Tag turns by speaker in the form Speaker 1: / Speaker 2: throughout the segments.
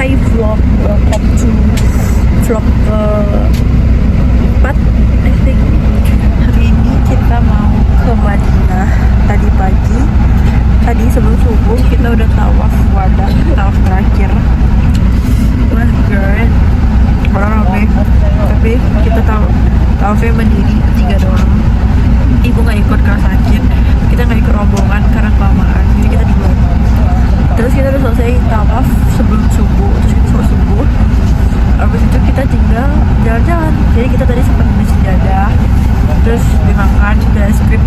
Speaker 1: Hai vlog, welcome to vlog ke-4 I think. Hari ini kita mau ke Madinah. Tadi pagi, tadi sebelum subuh kita udah tawaf wadah, tawaf terakhir. Wah girl, orang rame, tapi kita tawafnya mandiri 3 doang. Ibu nggak ikut karena sakit, kita nggak ikut rombongan karena kelamaan, jadi kita duluan. Terus kita udah selesai tawaf sebelum subuh, terus kita sholat subuh. Habis itu kita tinggal jalan-jalan. Jadi kita tadi sempat beli sejadah, terus dimakan, udah es krim.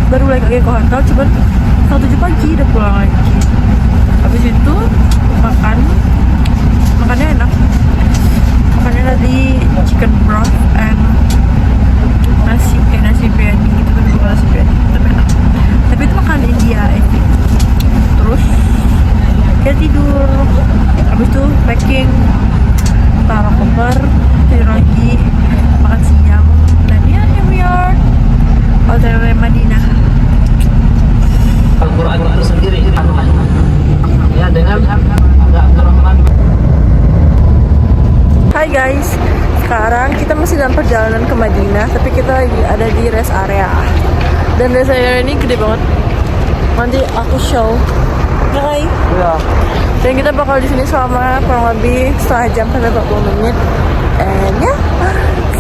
Speaker 1: Baru balik lagi ke hotel, cuman 7 pagi udah pulang lagi. Habis itu makannya enak. Makannya tadi chicken broth and nasi biryani gitu kan, bukan nasi biryani, tapi enak. Tapi itu makan India, I think. Terus kita tidur, habis itu packing, taruh koper, tidur lagi, makan siang, dan ya here we are, Hotel Madinah.
Speaker 2: Al-Quran itu sendiri ya dengan agak Abdurrahman.
Speaker 1: Hai guys, sekarang kita masih dalam perjalanan ke Madinah, tapi kita lagi ada di rest area. Dan rest area ini gede banget. Nanti aku show. Hai.
Speaker 2: Ya.
Speaker 1: Dan kita bakal di sini selama kurang lebih setengah jam sampai 40 menit. And ya,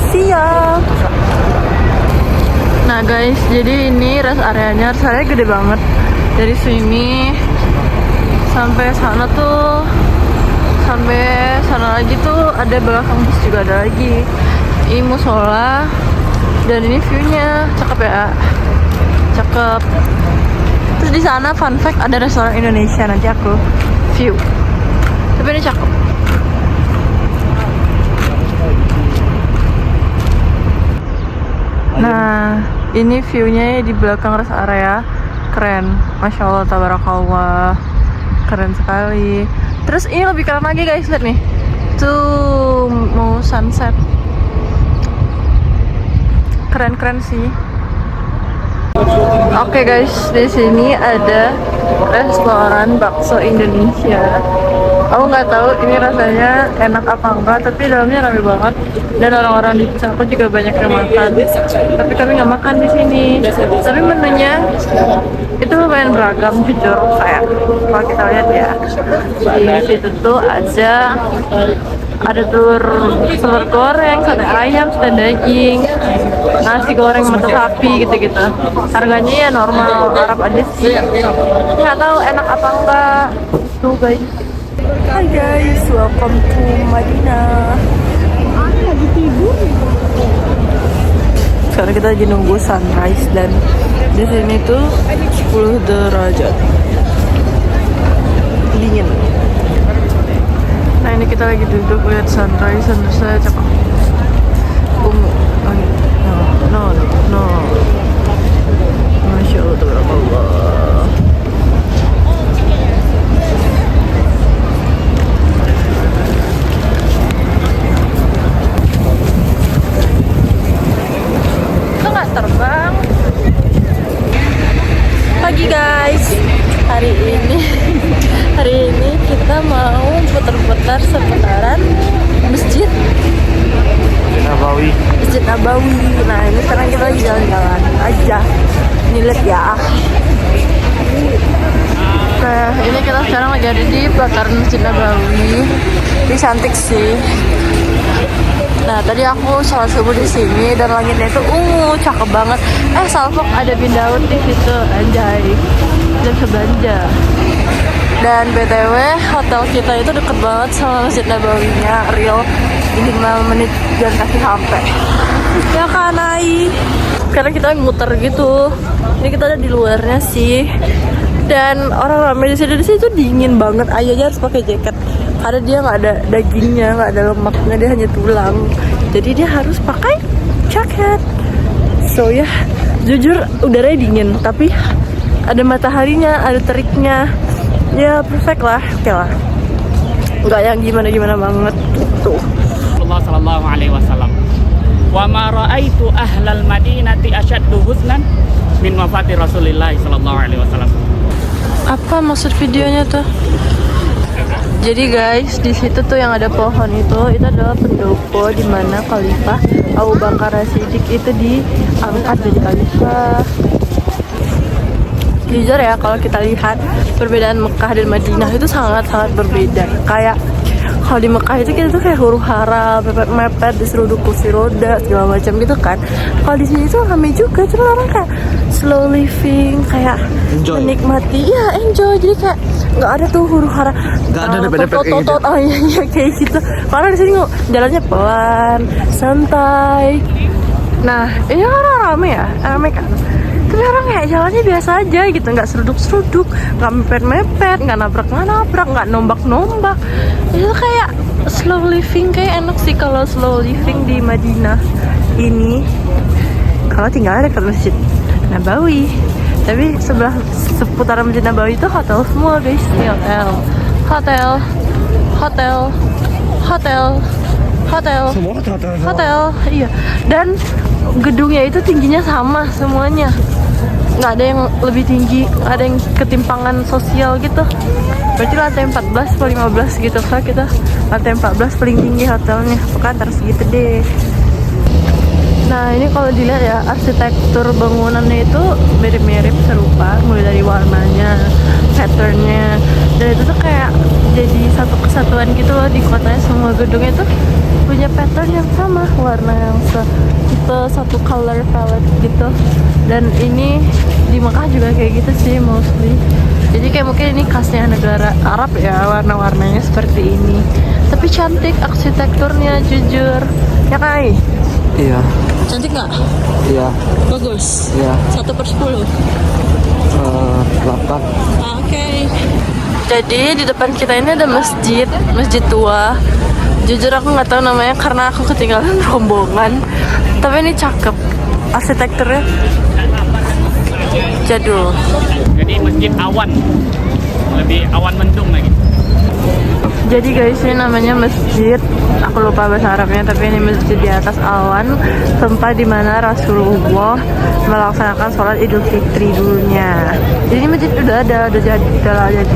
Speaker 1: see ya. Nah guys, jadi ini rest areanya, rest area gede banget. Dari sini sampai sana tuh, sampai sana lagi tuh ada belakang bus juga ada lagi. Ini musola dan ini view-nya cakep ya, cakep. Terus di sana fun fact ada restoran Indonesia, nanti aku view. Tapi ini cakep. Nah, ini view-nya di belakang rest area. Keren, Masya Allah, tabarakallah. Keren sekali. Terus ini lebih keren lagi guys, lihat nih. Tuh mau sunset. Keren-keren sih. Oke guys, di sini ada restoran bakso Indonesia. Aku nggak tahu ini rasanya enak apa enggak, tapi dalamnya rame banget dan orang-orang di desa aku juga banyak yang makan. Tapi kami nggak makan di sini. Tapi menunya itu lumayan beragam jujur, kayak kalau kita lihat ya di situ tuh ada telur goreng, sate ayam, sate daging, nasi goreng mata sapi gitu-gitu. Harganya ya normal Arab aja sih. Nggak tahu enak apa enggak. Tuh guys. Hai guys, welcome to Madinah. Lagi tidur. Sekarang kita lagi nunggu sunrise dan di sini tuh 10 derajat. Dingin. Nah ini kita lagi duduk lihat sunrise, sunrise cakep. Ungu, langit. No. Masya Allah, tabarakallah. Itu nggak terbang. Pagi guys, hari ini kita mau putar-putar seputaran Masjid Nabawi. Nah ini sekarang kita lagi jalan-jalan aja. Ini lihat ya. Nah ini kita sekarang lagi ada di pelataran Masjid Nabawi. Ini cantik sih. Nah tadi aku sholat subuh di sini dan langitnya itu ungu, cakep banget. Salfok ada bindaun di situ, anjay. Dan sebelanja. Dan BTW hotel kita itu deket banget sama Masjid Nabawinya, real 5 menit jalan kaki sampai. Ya kan Ai. Karena kita muter gitu. Ini kita ada di luarnya sih. Dan orang ramai di sini tuh dingin banget. Ayah aja harus pakai jaket. Karena dia nggak ada dagingnya, nggak ada lemaknya, dia hanya tulang. Jadi dia harus pakai jaket. So ya, jujur udaranya dingin, tapi ada mataharinya, ada teriknya. Ya perfect lah, oke lah. Nggak yang gimana-gimana banget tuh.
Speaker 3: Rasulullah sallallahu alaihi wasallam. Wa ma ra'aitu ahlal madinati asyaddu husnan min wafati Rasulillah sallallahu alaihi wasallam.
Speaker 1: Apa maksud videonya tuh? Jadi guys, di situ tuh yang ada pohon itu adalah pendopo di mana Khalifah Abu Bakar As-Siddiq itu diangkat jadi khalifah. Jujur ya, kalau kita lihat perbedaan Mekah dan Madinah itu sangat-sangat berbeda. Kayak kalau di Mekah itu kita tuh kayak huru hara, mepet, diseruduk kursi roda segala macam gitu kan. Kalau di sini tuh ramai juga, cuma orang kayak slow living, kayak menikmati, ya enjoy. Jadi kayak nggak ada tuh huru hara,
Speaker 2: nggak ada dempet-dempet kayak gitu.
Speaker 1: Oh iya kayak gitu. Karena di sini jalannya pelan, santai. Nah ini orang ramai ya, ramai kan. Tapi orang kayak jalannya biasa aja gitu, nggak seruduk-seruduk, nggak mepet-mepet, nggak nabrak-nabrak, nggak nombak-nombak. Itu kayak slow living, kayak enak sih kalau slow living di Madinah ini. Kalau tinggal dekat Masjid Nabawi, tapi sebelah seputaran Masjid Nabawi itu hotel semua guys. Ini hotel, iya. Dan gedungnya itu tingginya sama semuanya, nggak ada yang lebih tinggi, nggak ada yang ketimpangan sosial gitu. Berarti lantai 14 atau 15 gitu. Soalnya kita lantai 14 paling tinggi hotelnya, pokoknya antar segitu deh. Nah ini kalau dilihat ya, arsitektur bangunannya itu mirip-mirip serupa, mulai dari warnanya, patternnya, dan itu tuh kayak jadi satu kesatuan gitu loh di kotanya. Semua gedungnya tuh punya pattern yang sama, warna yang satu color palette gitu. Dan ini di Mekah juga kayak gitu sih mostly. Jadi kayak mungkin ini khasnya negara Arab ya, warna-warnanya seperti ini. Tapi cantik arsitekturnya, jujur. Ya kan?
Speaker 2: Iya.
Speaker 1: Cantik nggak?
Speaker 2: Iya.
Speaker 1: Bagus?
Speaker 2: Iya.
Speaker 1: 1/10?
Speaker 2: 8.
Speaker 1: Oke. Jadi di depan kita ini ada masjid tua. Jujur aku nggak tahu namanya karena aku ketinggalan rombongan. Tapi ini cakep, arsitekturnya jadul.
Speaker 3: Jadi masjid awan, lebih awan mendung lagi.
Speaker 1: Jadi guys, ini namanya masjid, aku lupa bahasa Arabnya, tapi ini masjid di atas awan, tempat dimana Rasulullah melaksanakan sholat Idul Fitri dulunya. Jadi ini masjid udah ada di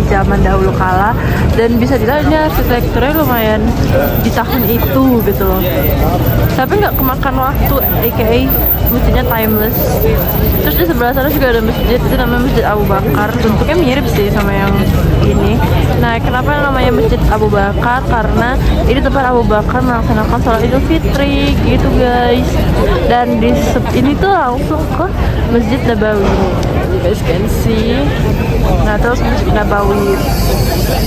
Speaker 1: zaman dahulu kala, dan bisa dilihat ini arsitekturnya lumayan di tahun itu gitu loh. Tapi nggak kemakan waktu, aka masjidnya timeless. Terus di sebelah sana juga ada masjid, itu namanya Masjid Abu Bakar. Bentuknya mirip sih sama yang ini. Nah, kenapa namanya Masjid Abu Bakar? Karena ini tempat Abu Bakar melaksanakan sholat Idul Fitri gitu guys. Dan di ini tuh langsung ke Masjid Nabawi, you guys can see. Nah terus Masjid Nabawi.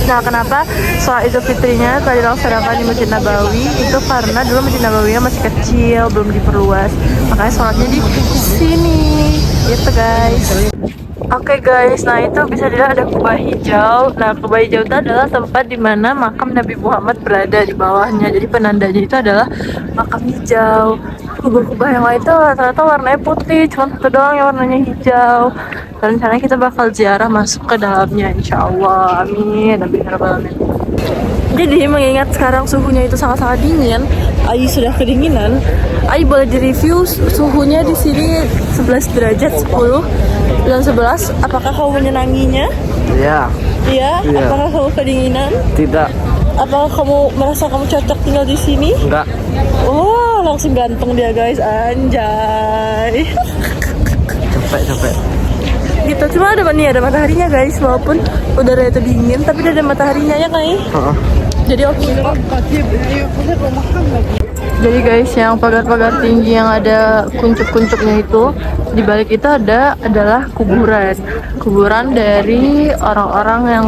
Speaker 1: Nah kenapa sholat Idul Fitrinya tadi dilaksanakan di Masjid Nabawi? Itu karena dulu Masjid Nabawi masih kecil, belum diperluas, makanya sholatnya di sini gitu guys. Oke guys, nah itu bisa dilihat ada kubah hijau. Nah kubah hijau itu adalah tempat dimana makam Nabi Muhammad berada di bawahnya. Jadi penandanya itu adalah makam hijau. Kubah-kubah yang lain itu rata-rata warnanya putih, cuma satu doang yang warnanya hijau. Dan rencananya kita bakal ziarah masuk ke dalamnya, insya Allah. Amin, amin, amin. Jadi mengingat sekarang suhunya itu sangat-sangat dingin, Ai sudah kedinginan. Ai boleh direview suhunya di sini 11 derajat 10 dan 11. Apakah kamu menyenanginya?
Speaker 2: Iya.
Speaker 1: Iya.
Speaker 2: Iya.
Speaker 1: Apakah kamu kedinginan?
Speaker 2: Tidak.
Speaker 1: Apakah kamu merasa kamu cocok tinggal di sini?
Speaker 2: Enggak.
Speaker 1: Oh, langsung ganteng dia guys, anjay.
Speaker 2: Capek.
Speaker 1: Gitu, cuma ada mataharinya guys, walaupun udara itu dingin, tapi ada mataharinya ya guys. Jadi oke. Jadi guys, yang pagar-pagar tinggi yang ada kuncup-kuncupnya itu, di balik itu adalah kuburan dari orang-orang yang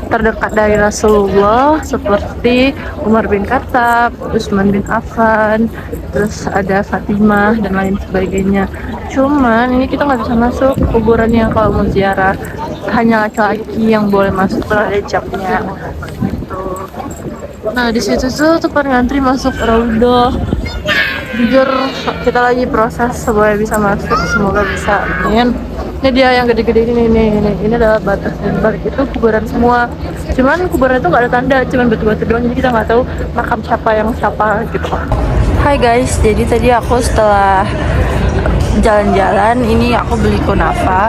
Speaker 1: terdekat dari Rasulullah, seperti Umar bin Khattab, Utsman bin Affan, terus ada Fatimah dan lain sebagainya. Cuman ini kita nggak bisa masuk kuburan yang kalau mau ziarah, hanya laki-laki yang boleh masuk, ada jamnya. Nah di situ tuh tempat ngantri masuk Raudhah. Jujur kita lagi proses supaya bisa masuk, semoga bisa. Ini dia yang gede-gede ini adalah batas, dan balik itu kuburan semua. Cuman kuburan itu nggak ada tanda, cuman batu-batu doang, jadi kita nggak tahu makam siapa gitu. Hai guys, jadi tadi aku setelah jalan-jalan ini aku beli kunafa.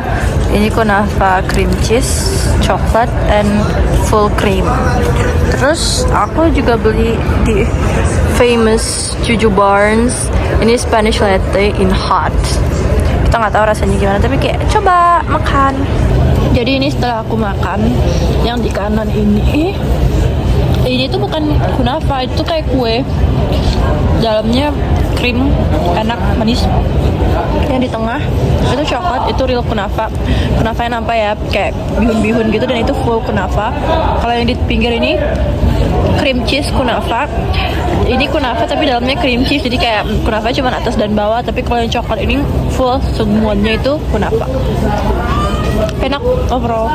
Speaker 1: Ini kunafa cream cheese, coklat, and full cream. Terus aku juga beli di famous Juju Barnes. Ini Spanish latte in hot. Kita nggak tahu rasanya gimana, tapi kayak coba makan. Jadi ini setelah aku makan, yang di kanan ini tuh bukan kunafa, itu kayak kue. Dalamnya krim, enak, manis. Yang di tengah itu coklat, itu real kunafa. Kunafa yang nampak ya, kayak bihun-bihun gitu, dan itu full kunafa. Kalau yang di pinggir ini cream cheese kunafa. Ini kunafa tapi dalamnya cream cheese, jadi kayak kunafa cuma atas dan bawah. Tapi kalau yang coklat ini full semuanya itu kunafa. Enak overall.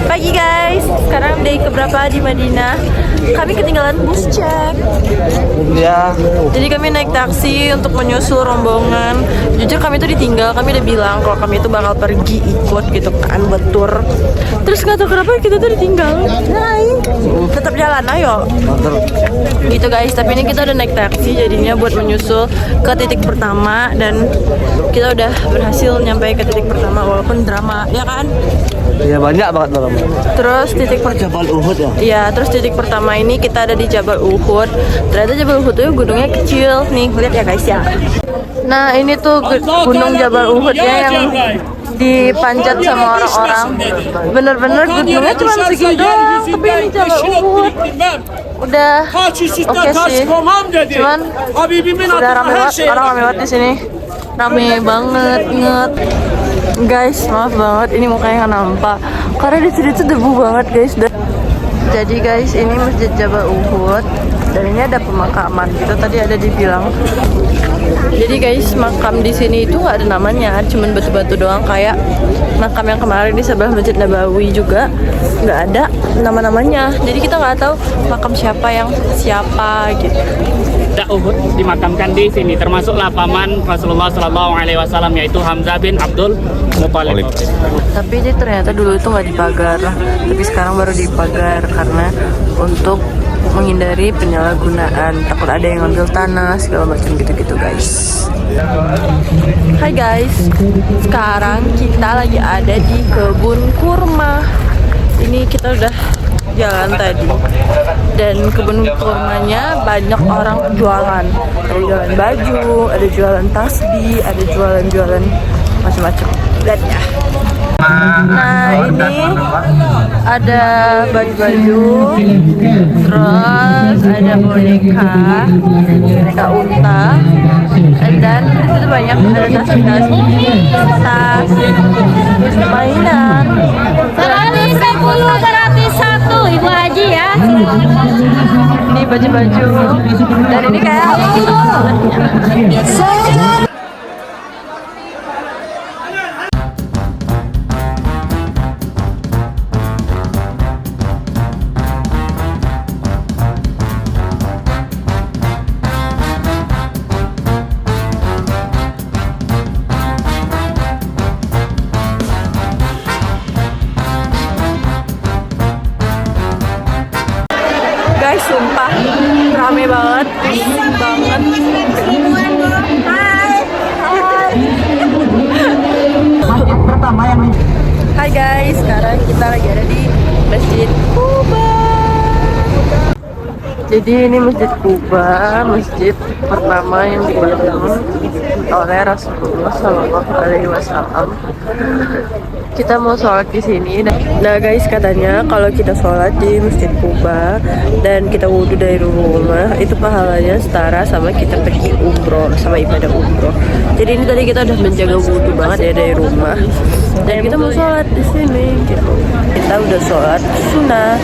Speaker 1: Pagi guys, sekarang day keberapa di Madinah? Kami ketinggalan bus cek.
Speaker 2: Ya.
Speaker 1: Jadi kami naik taksi untuk menyusul rombongan. Jujur kami tuh ditinggal, kami udah bilang kalau kami itu bakal pergi ikut gitu kan buat tour. Terus nggak tahu kenapa kita tuh ditinggal. Naik, tetap jalan, ayo. Gitu guys, tapi ini kita udah naik taksi jadinya buat menyusul ke titik pertama, dan kita udah berhasil nyampe ke titik pertama walaupun drama, ya kan?
Speaker 2: Ya banyak banget dalam.
Speaker 1: Terus titik
Speaker 2: Jabal Uhud ya.
Speaker 1: Iya, terus titik pertama ini kita ada di Jabal Uhud. Ternyata Jabal Uhud itu gunungnya kecil. Nih, lihat ya guys ya. Nah, ini tuh gunung Jabal Uhud ya yang dipanjat sama orang-orang. Bener-bener gunungnya cuma segini doang, tapi ini Jabal Uhud. Udah oke sih. Cuman udah rame banget, orang rame banget di sini. Rame banget, inget. Guys, maaf banget ini mukanya nggak nampak karena di sini tuh debu banget guys. Jadi guys, ini Masjid Jabal Uhud dan ini ada pemakaman gitu, tadi ada dibilang. Jadi guys, makam di sini itu nggak ada namanya, cuman batu-batu doang. Kayak makam yang kemarin di sebelah Masjid Nabawi juga nggak ada nama-namanya. Jadi kita nggak tahu makam siapa yang siapa gitu.
Speaker 3: Uhud dimakamkan di sini, termasuklah paman Rasulullah SAW, yaitu Hamzah bin Abdul Muthalib.
Speaker 1: Tapi ini ternyata dulu itu nggak dipagar, tapi sekarang baru dipagar karena untuk menghindari penyalahgunaan, takut ada yang ngambil tanah segala macam gitu-gitu guys. Hai guys, sekarang kita lagi ada di kebun kurma. Ini kita udah jalan tadi, dan kebun kurmanya banyak orang jualan. Ada jualan baju, ada jualan tasbih, ada jualan macam-macam. Lihat ya. Nah, ini ada baju-baju, terus ada boneka unta, dan itu banyak, ada tas-tas, mainan. 110, 101 Ibu Haji ya. Ini baju-baju, dan ini kayak guys, sumpah rame banget, pusing banget. Hai guys, sekarang kita lagi ada di Masjid Quba. Jadi ini Masjid Quba, masjid pertama yang dibangun oleh Rasulullah SAW. Kita mau sholat di sini. Nah guys, katanya kalau kita sholat di Masjid Quba dan kita wudhu dari rumah, itu pahalanya setara sama kita pergi umroh, sama ibadah umroh. Jadi ini tadi kita udah menjaga wudhu banget ya dari rumah, dan kita mau sholat di sini gitu. Kita udah sholat sunnah.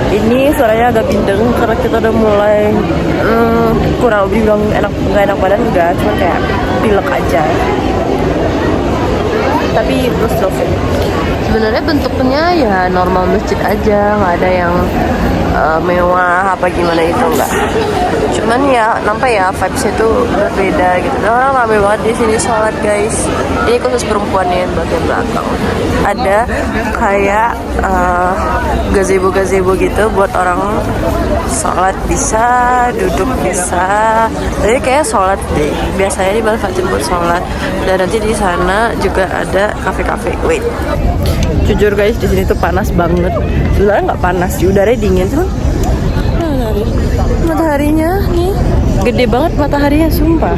Speaker 1: Ini suaranya agak bindeng karena kita udah mulai kurang lebih bilang nggak enak badan, enggak, cuma kayak pilek aja. tapi claustrophobic. Sebenarnya bentuknya ya normal masjid aja, nggak ada yang mewah apa gimana itu enggak. Cuman ya nampak ya vibes itu berbeda gitu. Dan orang ramai banget di sini sholat guys. Ini khusus perempuan ya bagian belakang. Ada kayak gazebo gitu buat orang sholat bisa, duduk bisa. Jadi kayak sholat deh. Biasanya dimanfaatin buat sholat. Dan nanti di sana juga ada kafe-kafe. Wait. Jujur guys, di sini tuh panas banget. Sebenarnya nggak panas sih, udaranya dingin tuh. Mataharinya nih gede banget mataharinya, sumpah.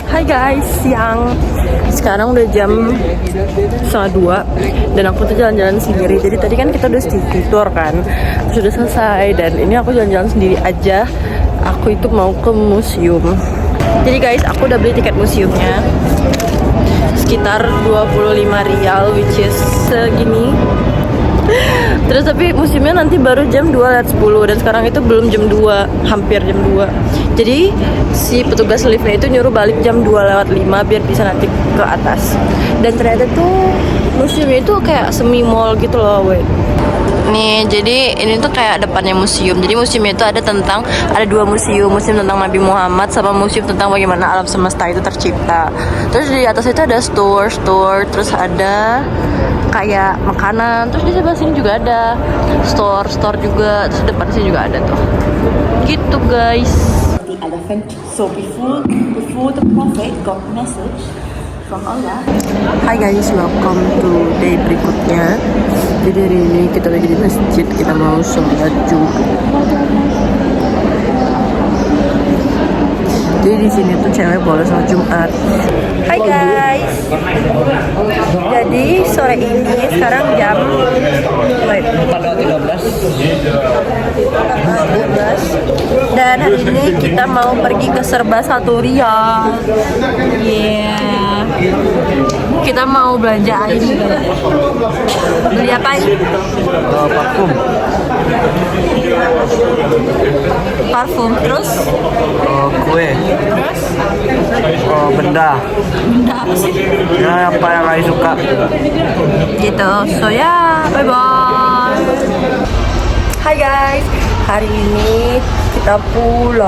Speaker 1: Hai guys, siang. Sekarang udah jam 1:30 dan aku tuh jalan-jalan sendiri. Jadi tadi kan kita udah tidur kan, sudah selesai dan ini aku jalan-jalan sendiri aja. Aku itu mau ke museum. Jadi guys, aku udah beli tiket museumnya sekitar 25 rial, which is segini. Terus tapi museumnya nanti baru jam 2:10 dan sekarang itu belum jam 2, hampir jam 2. Jadi si petugas liftnya itu nyuruh balik jam 2:05 biar bisa nanti ke atas. Dan ternyata tuh museumnya itu kayak semi mall gitu loh, weh. Nih, jadi ini tuh kayak depannya museum. Jadi museumnya itu ada dua museum tentang Nabi Muhammad sama museum tentang bagaimana alam semesta itu tercipta. Terus di atas itu ada store, terus ada kayak makanan. Terus di sebelah sini juga ada store juga. Terus depan sini juga ada tuh. Gitu guys.
Speaker 4: The elephant. So before the prophet got message from Allah.
Speaker 1: Hai guys, welcome to day berikutnya. Jadi hari ini kita lagi di masjid, kita mau sholat Jumat. Jadi di sini tuh cewek boleh sholat Jumat. Hai guys. Jadi sore ini sekarang jam 4:13. Dan hari ini kita mau pergi ke Serba Satu Rial. Yeah. Kita mau belanja air. Beli apa ini? Parfum. Terus?
Speaker 2: Kue.
Speaker 1: Terus?
Speaker 2: Benda.
Speaker 1: Benda apa sih?
Speaker 2: Ya apa yang Rai suka.
Speaker 1: Gitu. So ya, bye bye. Hai guys, hari ini kita pulang.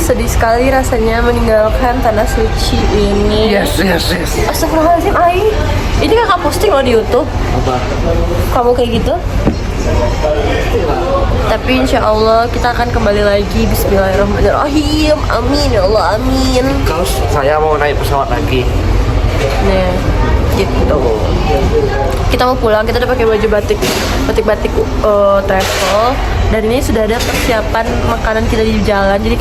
Speaker 1: Sedih sekali rasanya meninggalkan tanah suci ini.
Speaker 2: Yes.
Speaker 1: Astagfirullahaladzim, Ai. Ini kakak posting loh di YouTube.
Speaker 2: Apa?
Speaker 1: Kamu kayak gitu. Tapi insya Allah kita akan kembali lagi. Bismillahirrahmanirrahim. Amin ya Allah, amin.
Speaker 2: Kalau saya mau naik pesawat lagi.
Speaker 1: Nah, gitu. Kita mau pulang, kita udah pakai baju batik travel. Dan ini sudah ada persiapan makanan kita di jalan. Jadi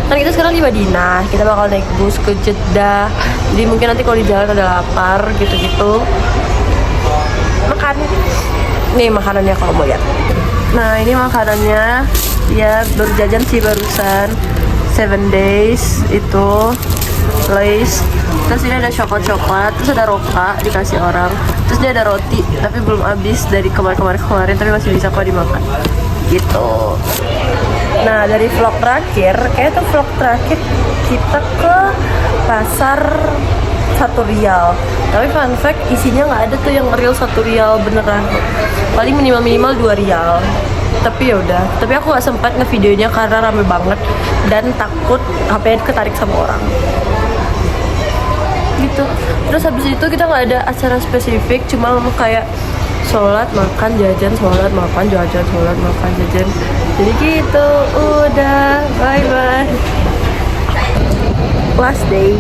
Speaker 1: kan kita sekarang di Madinah, kita bakal naik bus ke Jeddah. Jadi mungkin nanti kalau di jalan ada lapar gitu-gitu, makan. Nih makanannya kalau mau lihat. Nah ini makanannya, ya baru jajan sih barusan. 7 days itu Lace. Terus ini ada coklat, terus ada roka dikasih orang. Terus dia ada roti, tapi belum habis dari kemarin, tapi masih bisa kok dimakan. Gitu. Nah dari vlog terakhir, kayak tuh vlog terakhir kita ke pasar 1 rial. Tapi fun fact isinya nggak ada tuh yang real 1 rial beneran. Paling minimal 2 rial. Tapi ya udah. Tapi aku nggak sempat ngevideonya karena rame banget dan takut HP-nya ketarik sama orang. Gitu. Terus habis itu kita nggak ada acara spesifik, cuma kayak sholat makan jajan, sholat makan jajan, sholat makan jajan. Jadi gitu, udah bye bye. Last day.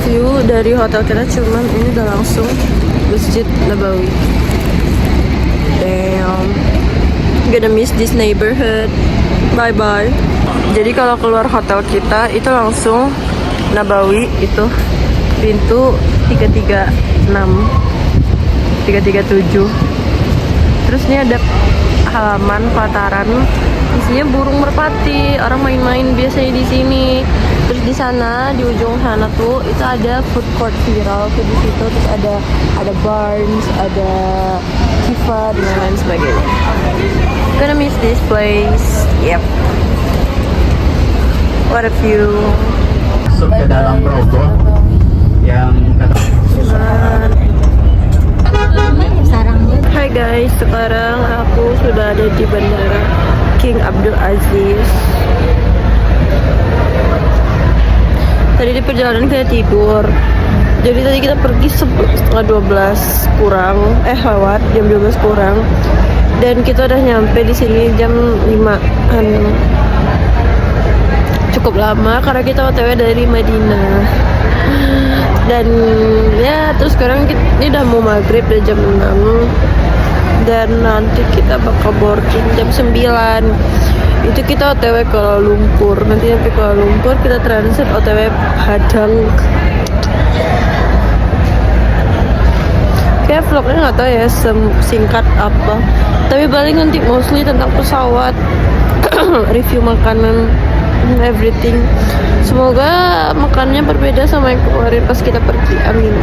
Speaker 1: View dari hotel kita cuman ini udah langsung Masjid Nabawi. Damn, gonna miss this neighborhood. Bye bye. Jadi kalau keluar hotel kita itu langsung Nabawi, itu pintu 336 337. Terus ini ada halaman pelataran, isinya burung merpati. Orang main-main biasanya di sini. Terus di sana, di ujung sana tuh itu ada food court viral tuh di situ. Terus ada Barnes, ada Kiva dan lain sebagainya. Gonna miss this place. Yep. What a view.
Speaker 2: Masuk ke dalam roboh yang kata
Speaker 1: Hai guys, sekarang aku sudah ada di Bandara King Abdul Aziz. Tadi di perjalanan kita tidur. Jadi tadi kita pergi setengah 12 kurang, lewat jam 12 kurang. Dan kita udah nyampe di sini jam 5-an. Cukup lama karena kita OTW dari Madinah. Dan ya terus sekarang ini udah mau maghrib, udah jam 6. Dan nanti kita bakal boarding jam 9. Itu kita OTW Kuala Lumpur. Nanti sampai Kuala Lumpur kita transit OTW Padang. Kayak vlognya nggak tahu ya singkat apa, tapi paling nanti mostly tentang pesawat, review makanan, everything. Semoga makannya berbeda sama yang kemarin pas kita pergi, amin.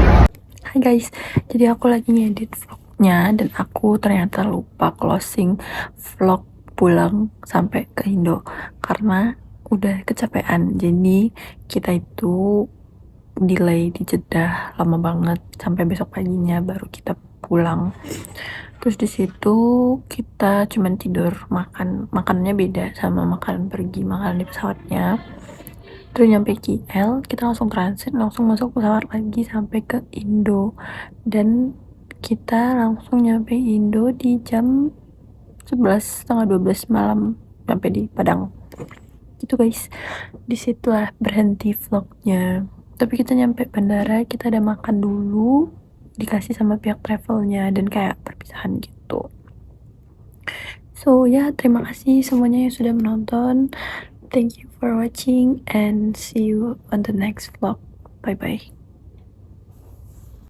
Speaker 1: Hai guys, jadi aku lagi ngedit vlognya dan aku ternyata lupa closing vlog pulang sampai ke Indo karena udah kecapean. Jadi kita itu delay di Jeddah lama banget sampai besok paginya baru kita pulang. Terus di situ kita cuman tidur, makannya beda sama makan di pesawatnya. Terus nyampe KL kita langsung transit, langsung masuk pesawat lagi sampai ke Indo, dan kita langsung nyampe Indo di jam 11, setengah 12 malam sampai di Padang. Gitu guys, disitulah berhenti vlognya. Tapi kita nyampe bandara, kita ada makan dulu, dikasih sama pihak travelnya, dan kayak perpisahan gitu. So ya, terima kasih semuanya yang sudah menonton. Thank you for watching and see you on the next vlog. Bye bye.